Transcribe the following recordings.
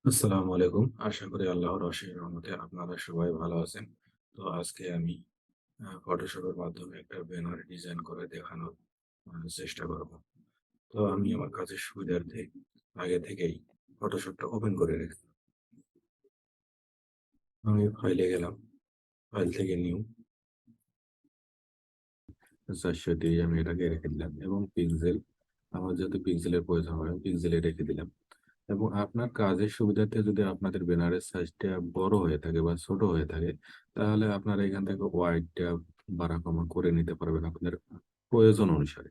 আসসালামু আলাইকুম। আশা করি আল্লাহর অশেষ রহমতে আপনারা সবাই ভালো আছেন। তো আজকে আমি ফটোশপের মাধ্যমে একটা ব্যানার ডিজাইন করে দেখানোর চেষ্টা করব। তো আমি আমার কাজের সুবিধার্থে আগে থেকেই ফটোশপটা ওপেন করে রেখেছি। আমি ফাইলে গেলাম। ফাইল থেকে নিউ ৪০০ দিয়ে আমি এটাকে রেখে দিলাম এবং পিক্সেল আমার যেহেতু পিক্সেলের প্রয়োজন হয় আমি পিক্সেলে রেখে দিলাম। এবং আপনার কাজের সুবিধার্থে যদি আপনাদের ব্যানারের সাইজটা বড় হয়ে থাকে বা ছোট হয়ে থাকে, তাহলে আপনারা এখান থেকে ওয়াইডটা বাড়া কমা করে নিতে পারবেন আপনাদের প্রয়োজন অনুসারে।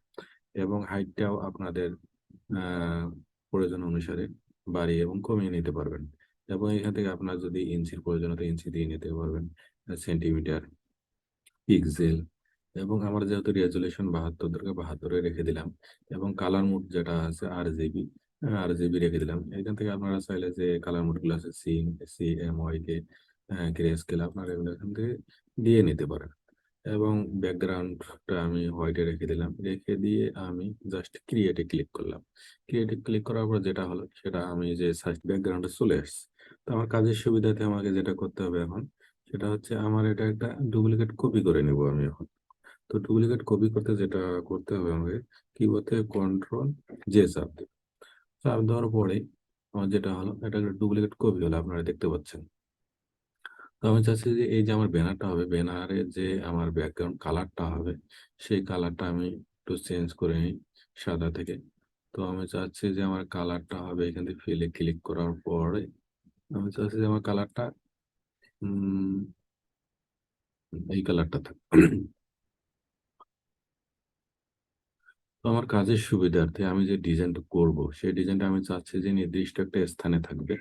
এবং হাইটটাও আপনাদের আ প্রয়োজন অনুসারে বাড়িয়ে এবং কমিয়ে নিতে পারবেন। এবং এখান থেকে আপনার যদি ইঞ্চির প্রয়োজন হয় তো ইঞ্চি দিয়ে নিতে পারবেন। সেন্টিমিটার, পিক্সেল এবং আমার যেহেতু রেজোলিউশন ৭২ দরকার ৭২ এ রেখে দিলাম এবং কালার মোড যেটা আছে আরজিবি, আরজিবি রেখে দিলাম। এখান থেকে আপনারা চাইলে যে কালার মোড গুলো আছে সিএমওয়াইকে, গ্রে স্কেল আপনারা এগুলো এখান থেকে দিয়ে নিতে পারেন। এবং ব্যাকগ্রাউন্ডটা আমি হোয়াইটে রেখে দিলাম। রেখে দিয়ে আমি জাস্ট ক্রিয়েট এ ক্লিক করলাম। ক্রিয়েট এ ক্লিক করার পর যেটা হলো সেটা আমি যে সার্চ ব্যাকগ্রাউন্ডে চলে আসছে। তো আমার কাজের সুবিধাতে আমাকে যেটা করতে হবে এখন সেটা হচ্ছে আমার এটা একটা ডুপ্লিকেট কপি করে নিব আমি এখন। তো ডুপ্লিকেট কপি করতে যেটা করতে হবে আমাকে কিবোর্ড থেকে কন্ট্রোল জে চাপ দেব। চাপ দেওয়ার পরে আমার যেটা হলো এটা একটা ডুপ্লিকেট কপি হলো আপনারা দেখতে পাচ্ছেন। তো আমি চাচ্ছি যে এই যে আমার ব্যানারটা হবে, ব্যানারে যে আমার ব্যাকগ্রাউন্ড কালারটা হবে, সেই কালারটা আমি একটু চেঞ্জ করে নিই সাদা থেকে। তো আমি চাচ্ছি যে আমার কালারটা হবে এখান থেকে ফিল এ ক্লিক করার পরে আমি চাচ্ছি যে আমার কালারটা উম এই কালারটা থাক। তো আমার কাজের সুবিধার্থে আমি যে ডিজাইনটা করব, সেই ডিজাইনটা আমি চাচ্ছি যে নির্দিষ্ট একটা স্থানে থাকবে।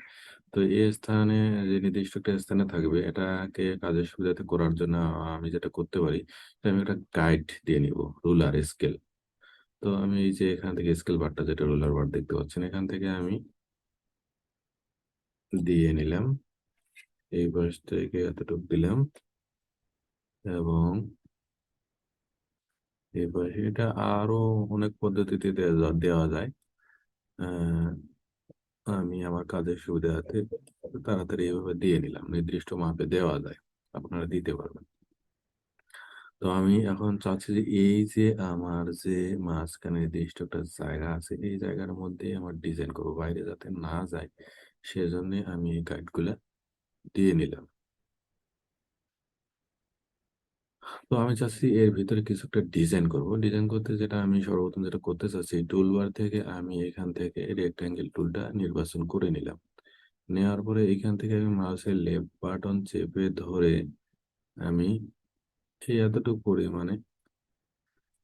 তো এই স্থানে যে নির্দিষ্ট একটা স্থানে থাকবে, এটাকে কাজের সুবিধাতে করার জন্য আমি যেটা করতে পারি, যে আমি একটা গাইড দিয়ে নিব, রুলার, স্কেল। তো আমি এই যে এখান থেকে স্কেল বারটা যেটা রুলার বার দেখতে পাচ্ছেন, এখান থেকে আমি দিয়ে নিলাম। এই পাশ থেকে এতটুকু দিলাম এবং এই পাশে এটা আরো অনেক পদ্ধতিতে দেওয়া যায়। আ আমি আমার কাজের সুবিধার্থে তাড়াতাড়ি এভাবে দিয়ে নিলাম। নির্দিষ্ট মাপে দেওয়া যায়। আপনারা দিতে পারবেন। তো আমি এখন চাচ্ছি যে এই যে আমার যে মাঝখানে নির্দিষ্ট একটা জায়গা আছে, এই জায়গার মধ্যেই আমার ডিজাইন করব। বাইরে যাতে না যায় সেজন্যে আমি এই গাইডগুলা দিয়ে নিলাম। তো আমি চাচ্ছি এর ভিতরে কিছু একটা ডিজাইন করব। ডিজাইন করতে যেটা আমি সর্বপ্রথম যেটা করতে চাচ্ছি টুলবার থেকে আমি এখান থেকে রেক্টেঙ্গেল টুলটা নির্বাচন করে নিলাম। নেওয়ার পরে এখান থেকে আমি মাউসের লেফট বাটন চেপে ধরে আমি এই এতটুকু পরিমাণে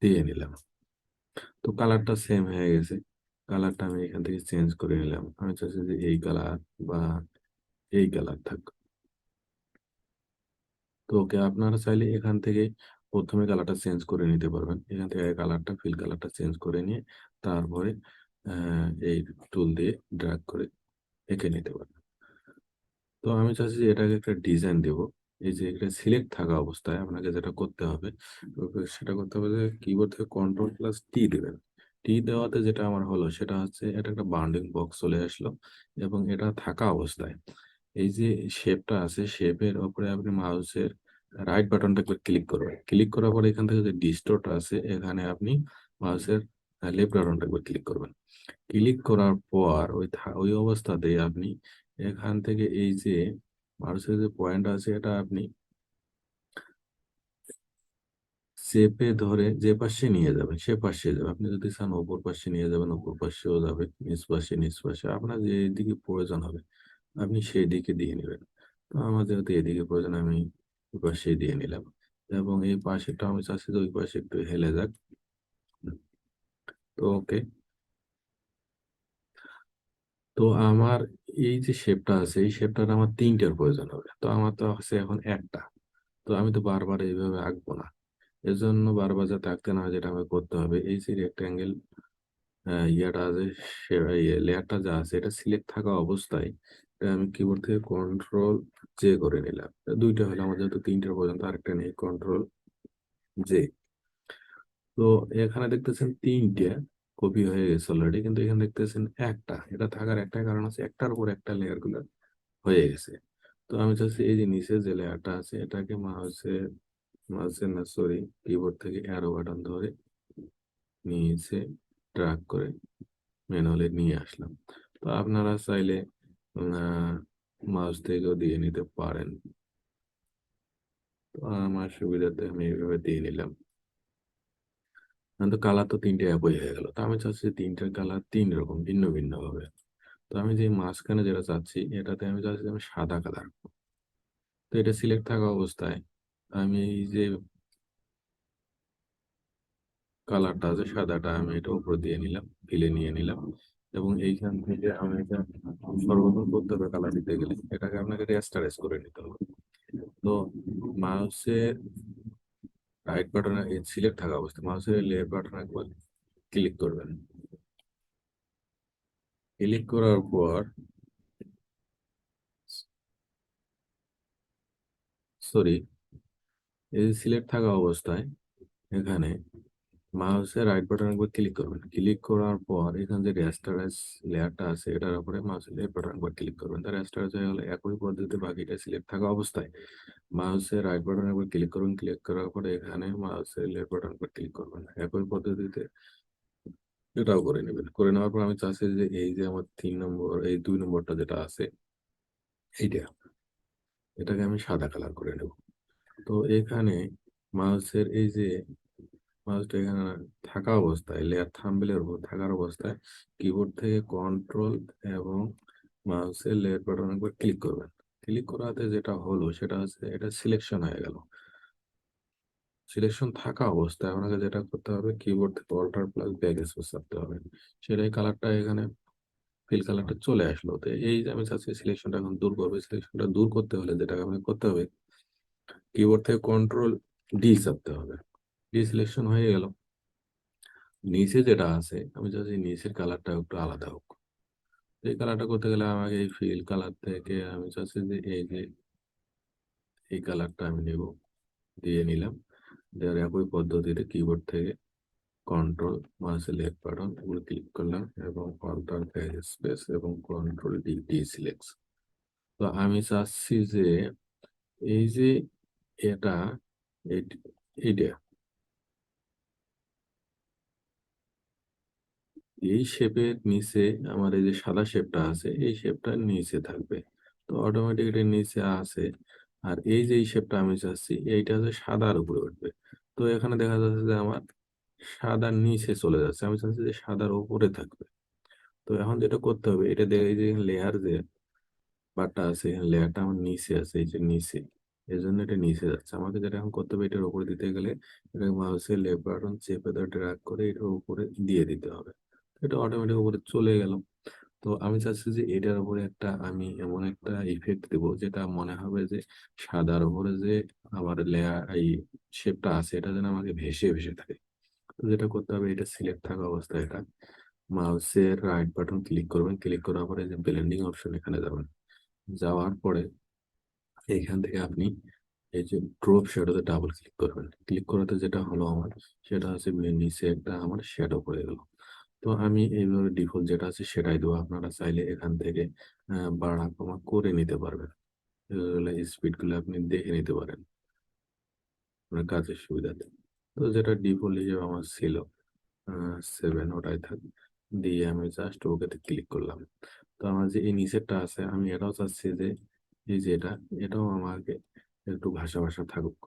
দিয়ে নিলাম। তো কালারটা সেম হয়ে গেছে। কালারটা আমি এখান থেকে চেঞ্জ করে নিলাম। আমি চাচ্ছি যে এই কালার বা এই কালার থাক। তো ওকে আপনারা চাইলে এখান থেকে ১ম এ কালারটা চেঞ্জ করে নিতে পারবেন। এখান থেকে কালারটা ফিল কালারটা চেঞ্জ করে নিয়ে তারপরে অ্যা এই টুল দিয়ে ড্রাগ করে এঁকে নিতে পারবেন। তো আমি চাচ্ছি যে এটাকে একটা ডিজাইন দেব। এই যে এটা সিলেক্ট থাকা অবস্থায় আপনাকে যেটা করতে হবে, সেটা করতে হবে যে কিবোর্ড থেকে কন্ট্রোল প্লাস টি দিবেন। টি দেওয়াতে যেটা আমার হলো সেটা হচ্ছে এটা একটা বাউন্ডিং বক্স চলে আসলো এবং এটা থাকা অবস্থায় এই যে শেপটা আছে শেপের উপরে আপনি মাউসের রাইট বাটনটা একবার ক্লিক করবেন। ক্লিক করার পরে এখান থেকে যে ডিস্টোর্ট আছে এখানে আপনি মাউসের লেফট বাটনটা একবার ক্লিক করবেন। ক্লিক করার পর ওই অবস্থাতেই আপনি এখান থেকে এই যে মাউসের যে পয়েন্ট আছে এটা আপনি চেপে ধরে যে পাশে নিয়ে যাবেন সে পাশে যাবে। আপনি যদি চান উপর পাশে নিয়ে যাবেন উপর পাশেও যাবে। নিচ পাশে আপনার যেদিকে প্রয়োজন হবে আপনি সেই দিকে দিয়ে নিবেন। তো আমার যেহেতু এদিকে প্রয়োজন আমি ওই পাশেই দিয়ে নিলাম। এবং এই পাশেরটা আমি চাচ্ছি যে ওই পাশে একটু হেলে যাক। তো ওকে। তো আমার এই যে শেপটা আছে এই শেপটার আমার ৩ টার প্রয়োজন হবে। তো আমার তো আছে এখন ১ টা। তো আমি তো বারবার এইভাবে আঁকবো না। এজন্য বারবার যাতে আঁকতে না হয় যেটা আমাকে করতে হবে এই যে রেক্টেঙ্গেল ইয়াটা আছে লেয়ারটা যা আছে এটা সিলেক্ট থাকা অবস্থায় এটা আমি কিবোর্ড থেকে কন্ট্রোল জে করে নিলাম। ২ টা হলো আমার যেহেতু ৩ টা পর্যন্ত আরেকটা নেই কন্ট্রোল জে। তো এখানে দেখতেছেন ৩ টে। কপি হয়ে গেছে অলরেডি, কিন্তু এখানে দেখতেছেন একটা, এটা থাকার একটাই কারণ আছে, একটার উপর একটা লেয়ার গুলো হয়ে গেছে। তো আমি চাচ্ছি এই যে নিচে যে লেয়ারটা আছে এটাকে মাউসে না সরি, কিবোর্ড থেকে অ্যারো বাটন ধরে নিচে ড্রাগ করে ম্যানুয়ালি নিয়ে আসলাম। তো আপনারা চাইলে মাউস থেকেও দিয়ে নিতে পারেন। তো আমার সুবিধাতে আমি এইভাবে দিয়ে নিলাম। তো কালার তো তিনটে একই হয়ে গেল। তো আমি চাচ্ছি তিনটার কালার তিন রকম ভিন্ন ভিন্ন হবে। তো আমি যে মাঝখানে যেটা চাচ্ছি এটাতে আমি চাচ্ছি আমি সাদা কালার। তো এটা সিলেক্ট থাকা অবস্থায় আমি এই যে কালারটা আছে সাদাটা আমি এটা উপরে দিয়ে নিলাম, ফিলে নিয়ে নিলাম। এবং এইখান থেকে আমি এটা সর্বপ্রথম করতে হবে কালার দিতে গেলে এটাকে আপনাকে রেস্টারেজ করে নিতে হবে। তো মাউসের রাইট বাটনে সিলেক্ট থাকা অবস্থায় মাউসের লেফট বাটন একবার ক্লিক করবেন। ক্লিক করার পর সরি, এই সিলেক্ট থাকা অবস্থায় এখানে মাউসের রাইট বাটন একবার ক্লিক করবেন। ক্লিক করার পর এখানে যে রেস্টারেজ লেয়ারটা আছে এটার উপরে মাউসের লেফট বাটন একবার ক্লিক করবেন। তার রেস্টারেজ হয়ে গেলে একই পদ্ধতিতে বাকিটা সিলেক্ট থাকা অবস্থায় মাউসের রাইট বাটন একবার ক্লিক করুন। ক্লিক করার পরে এখানে মাউসের লেফট বাটন একবার ক্লিক করবেন। একই পদ্ধতিতে এটাও করে নেবেন। করে নেওয়ার পর আমি চাচ্ছি যে এই যে আমার 3 নম্বর এই 2 নম্বরটা যেটা আছে এইটা, এটাকে আমি সাদা কালার করে নেব। তো এখানে মাউসের এই যে মাউসটা এখানে থাকা অবস্থায় লেয়ার থাম্বনেলের উপর থাকার অবস্থায় কিবোর্ড থেকে কন্ট্রোল এবং মাউসের লেয়ার বাটন একবার ক্লিক করবেন। ক্লিক করাতে যেটা হলো সেটা হচ্ছে এটা সিলেকশন হয়ে গেল। সিলেকশন থাকা অবস্থায় আপনাকে যেটা করতে হবে কিবোর্ড থেকে অল্টার প্লাস ব্যাক স্পেস চাপতে হবে। সেটাই কালারটা এখানে ফিল কালারটা চলে আসলো। তো এই যে আমি চাচ্ছি সিলেকশনটা এখন দূর করবে, সিলেকশনটা দূর করতে হলে যেটা আমি করতে হবে কিবোর্ড থেকে কন্ট্রোল ডি চাপতে হবে। ডি সিলেকশন হয়ে গেল। নিচে যেটা আছে আমি চাচ্ছি নিচের কালারটা একটু আলাদা হোক। এই কালারটা করতে গেলে আমাকে এই ফিল কালার থেকে আমি চাচ্ছি যে এই যে এই কালারটা আমি নেব, দিয়ে নিলাম। দেওয়ার একই পদ্ধতিতে কিবোর্ড থেকে কন্ট্রোল মাউসের লেফট বাটন এগুলো ক্লিক করলাম এবং অল্টার স্পেস এবং কন্ট্রোল ডি ডি সিলেক্ট। তো আমি চাচ্ছি যে এই যে এটা এইটা এই শেপের নিচে আমার এই যে সাদা শেপটা আছে এই শেপটা নিচে থাকবে। তো অটোমেটিক এটা নিচে আছে। আর এই যে এই শেপটা আমি চাচ্ছি এইটা হচ্ছে সাদার উপরে উঠবে। তো এখানে দেখা যাচ্ছে যে আমার সাদার নিচে চলে যাচ্ছে, আমি চাচ্ছি যে সাদার উপরে থাকবে। তো এখন যেটা করতে হবে এটা দেখে এই যে লেয়ার যে বারটা আছে এখানে লেয়ারটা আমার নিচে আছে, এই যে নিচে, এই জন্য এটা নিচে যাচ্ছে। আমাকে যেটা এখন করতে হবে এটার উপরে দিতে গেলে এটা মাউসের লেফট বাটন চেপে ধরে ড্র্যাগ করে এটার উপরে দিয়ে দিতে হবে। এটা অটোমেটিক উপরে চলে গেল। তো আমি চাচ্ছি যে এটার উপরে একটা আমি এমন একটা ইফেক্ট দেবো যেটা মনে হবে যে সাদার উপরে যে আমার লেয়ার এই শেপটা আছে এটা যেন আমাকে ভেসে ভেসে থাকে। তো যেটা করতে হবে এটা সিলেক্ট থাকা অবস্থায় এটা মাউসের রাইট বাটন ক্লিক করবেন। ক্লিক করার পরে যে ব্লেন্ডিং অপশন এখানে যাবেন। যাওয়ার পরে এইখান থেকে আপনি এই যে ড্রপ শ্যাডোতে ডাবল ক্লিক করবেন। ক্লিক করাতে যেটা হলো আমার সেটা হচ্ছে নিচে একটা আমার শ্যাডো পড়ে গেল। তো আমি এইভাবে ডিফল্ট যেটা আছে সেটাই দেবো। আপনারা চাইলে এখান থেকে বাড়া কমা করে নিতে পারবেন। স্পিড গুলো আপনি দেখে নিতে পারেন আপনার কাজের সুবিধাতে। তো যেটা ডিফল্ট হিসেবে আমার ছিল 7 ওটাই থাক, দিয়ে আমি জাস্ট ওকেতে ক্লিক করলাম। তো আমার যে এই নিচেরটা আছে আমি এটাও চাচ্ছি যে এই যে এটাও আমাকে একটু ভাষা ভাষা থাকুক।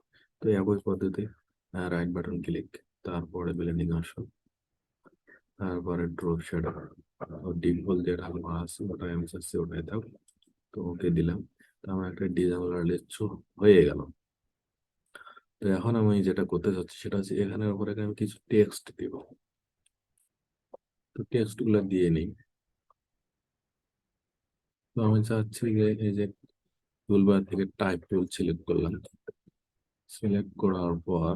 তো একই পদ্ধতি রাইট বাটন ক্লিক, তারপরে ব্লেন্ডিং অপশন, তারপরে ড্রপ শ্যাডো, ডিফল্ট যেটা আমার আছে ওটাই আমি চাচ্ছি ওটাই থাক। তো ওকে দিলাম। তো আমার একটা ডিজাইনার লিস্ট হয়ে গেল। তো এখন আমি যেটা করতে চাচ্ছি সেটা হচ্ছে এখানের উপরে আমি কিছু টেক্সট দিব। তো টেক্সট গুলো দিয়ে নিই। তো আমি চাচ্ছি যে এই যে টুলবার থেকে টাইপ টুল সিলেক্ট করলাম। সিলেক্ট করার পর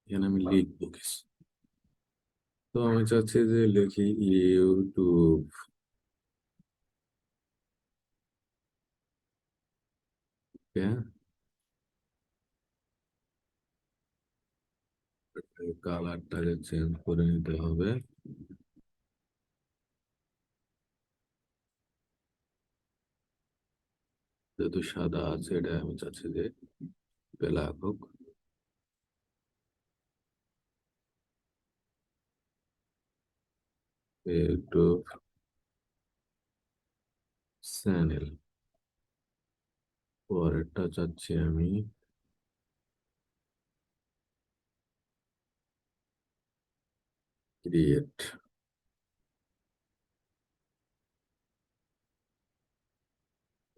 এখানে আমি লিখবো কিছু। তো আমি চাচ্ছি যে লিখি ইউটিউব, কালারটাকে চেঞ্জ করে নিতে হবে। যেহেতু সাদা আছে, এটা আমি চাচ্ছি যে ব্ল্যাক হোক। একটু স্যানেল। পরেরটা চাচ্ছি আমি ক্রিয়েট।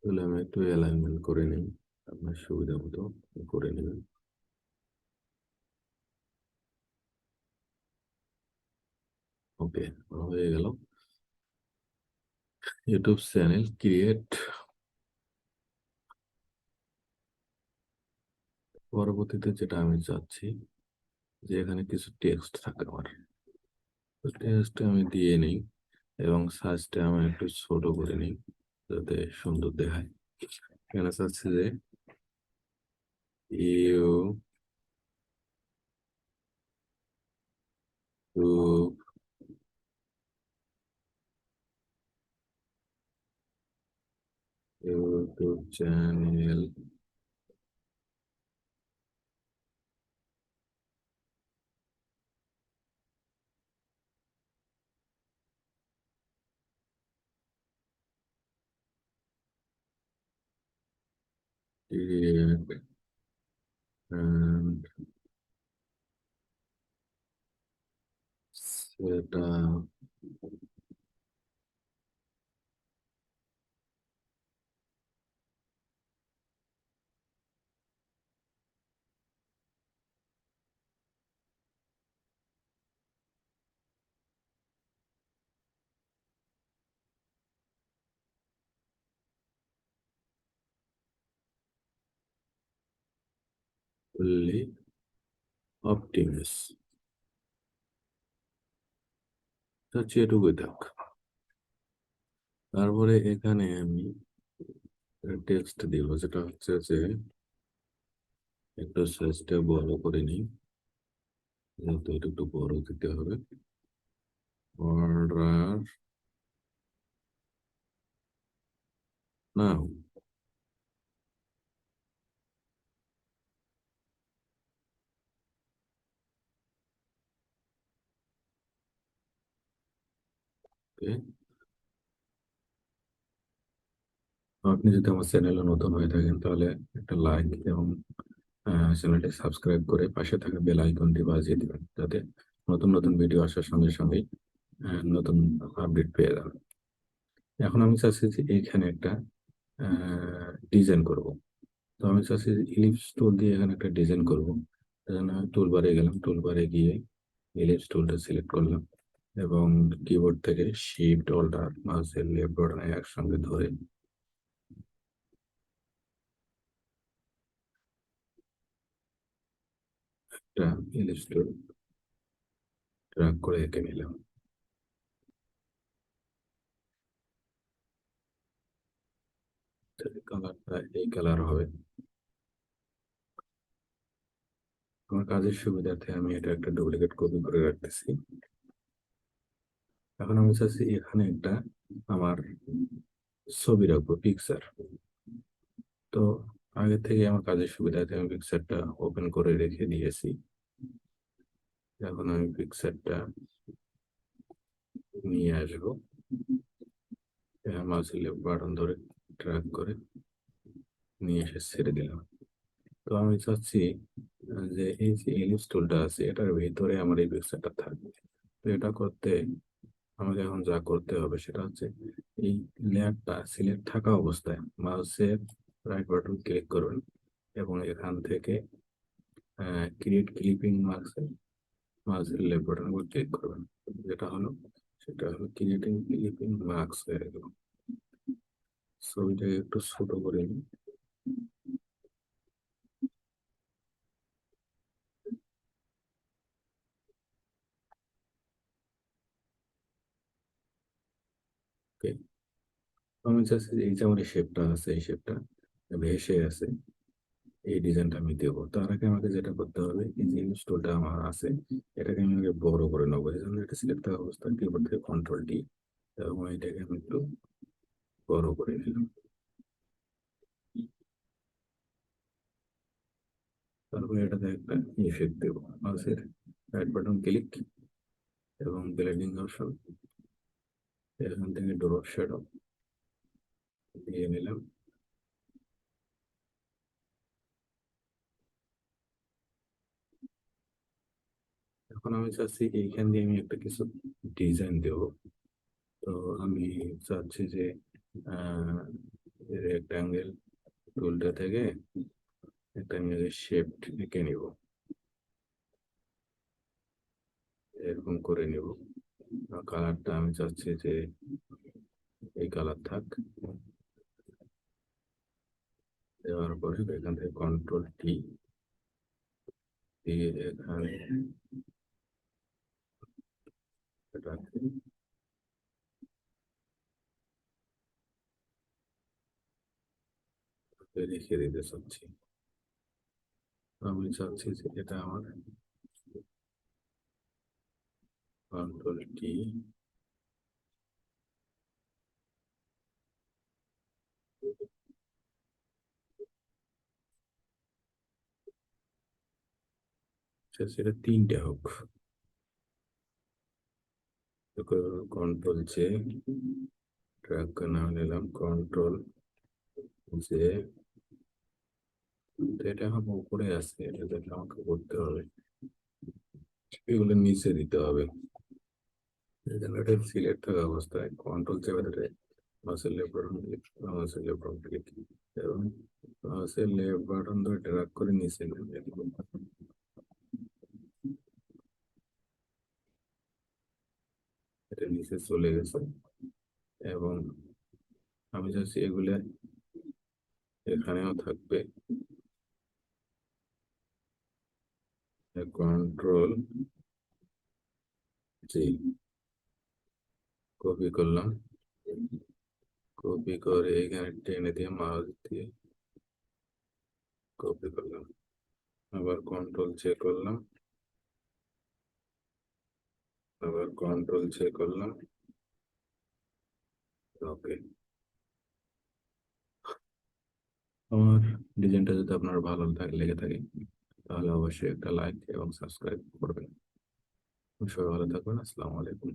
তাহলে আমি একটু অ্যালাইনমেন্ট করে নিই, আপনার সুবিধা মতো করে নেবেন। ওকে, হয়ে গেল। YouTube channel create. পরবর্তীতে যেটা আমি চাচ্ছি যে এখানে কিছু টেক্সট থাকে আমার, টেক্সট আমি দিয়ে নিই এবং সাইজটা আমি একটু ছোট করে নিই যাতে সুন্দর দেখায়। এখানে চাচ্ছি যে you to YouTube channel create and set up fully optimist। হচ্ছে এটুকুই থাক। তারপরে এখানে আমি টেক্সট দিব, যেটা হচ্ছে যে একটু সাইজটা বড় করে নিই, যেহেতু এটা একটু বড় দিতে হবে। অর্ডার নাও। ওকে, আপনি যদি আমার চ্যানেলে নতুন হয়ে থাকেন তাহলে একটা লাইক এবং চ্যানেলটি সাবস্ক্রাইব করে পাশে থাকা বেল আইকনটি বাজিয়ে দিবেন, যাতে নতুন নতুন ভিডিও আসার সঙ্গে সঙ্গেই নতুন আপডেট পেয়ে যাবেন। এখন আমি চাচ্ছি যে এইখানে একটা ডিজাইন করব। তো আমি চাচ্ছি যে ইলিপস টুল দিয়ে এখানে একটা ডিজাইন করব। সেজন্য আমি টুলবারে গেলাম, টুলবারে গিয়ে ইলিপস টুলটা সিলেক্ট করলাম এবং কিবোর্ড থেকে শিফট অল্টার মাউসের লেফট বাটন একসঙ্গে ধরে একটা ইলিপস টুল ড্র্যাগ করে এঁকে নিলাম। কালারটা এই কালার হবে। আমার কাজের সুবিধার্থে আমি এটা একটা ডুপ্লিকেট কপি করে রাখতেছি। এখন আমি চাচ্ছি এখানে একটা আমার ছবি রাখবো, পিকচার। তো আগে থেকে আমার কাজের সুবিধার্থে আমি পিকচারটা ওপেন করে রেখে দিয়েছি। এখন আমি পিকচারটা নিয়ে আসবো, মাউসের লেফট বাটন ধরে ড্র্যাগ করে নিয়ে এসে ছেড়ে দিলাম। তো আমি চাচ্ছি যে এই যে এলিপস টুলটা আছে এটার ভিতরে আমার এই পিকচারটা থাকবে। তো এটা করতে আমাকে এখন যা করতে হবে সেটা হচ্ছে এই লেয়ারটা সিলেক্ট থাকা অবস্থায় মাউসের রাইট বাটন ক্লিক করবেন এবং এখান থেকে ক্রিয়েট ক্লিপিং মাউসের লেফট বাটন উপর ক্লিক করবেন। যেটা হলো সেটা হলো ক্রিয়েটিং ক্লিপিং মার্কস হয়ে গেল। ছবিটাকে একটু ছোট করে নিই। ওকে, আমি চাচ্ছি যে এই যে আমার শেপটা আছে এই শেপটা ভেসে আছে, এই ডিজাইনটা আমি দেবো। তার আগে আমাকে যেটা করতে হবে, এই যে ইনস্টলটা আমার আছে, এটাকে আমি আগে বড় করে নেবো। এই জন্য এটা সিলেক্ট থাকা অবস্থায় কিবোর্ড থেকে কন্ট্রোল ডি, এবং এটাকে আমি একটু বড় করে নিলাম। তারপরে এটাতে একটা ইফেক্ট দেবো। মাউসের রাইট বাটন ক্লিক এবং ব্লেন্ডিং অপশন, এখান থেকে ড্রপ শ্যাডো দিয়ে নিলাম। এখন আমি চাচ্ছি এইখান দিয়ে আমি একটা কিছু ডিজাইন দেবো। তো আমি চাচ্ছি যে রেক্টাঙ্গেল টুলটা থেকে একটা আমি শেপ এঁকে নিব, এরকম করে নিব। কালারটা আমি চাচ্ছি যে এই কালার থাক। দেওয়ার পরে এখান থেকে কন্ট্রোল টি দিয়ে এখানে এটাকে রেখে দিতে চাচ্ছি। আমি চাচ্ছি যে এটা আমার কন্ট্রোল টি, সেটা তিনটে হোক। কন্ট্রোল জে, ট্র্যাক নাম নিলাম কন্ট্রোল জে। এটা এখন উপরে আছে, এটা যেটা আমাকে করতে হবে, এগুলো নিচে দিতে হবে। এখানে এটা সিলেক্ট থাকা অবস্থায় কন্ট্রোল চেপে ধরে মাউসের লেফট বাটন ক্লিক, মাউসের লেফট বাটন ক্লিক এবং মাউসের লেফট বাটন ধরে ড্র্যাগ করে নিচে নেবে। এটা নিচে চলে গেছে এবং আমি চাচ্ছি এগুলো এখানেও থাকবে। কন্ট্রোল জি, কপি করলাম, কপি করে এখানে টেনে দিয়ে মাউস দিয়ে কপি করলাম, আবার কন্ট্রোল চেক করলাম, আবার কন্ট্রোল চেক করলাম। ওকে। আমার ডিজাইনটা যদি আপনার ভালো লেগে থাকে তাহলে অবশ্যই একটা লাইক এবং সাবস্ক্রাইব করবেন। সবাই ভালো থাকবেন। আসসালামু আলাইকুম।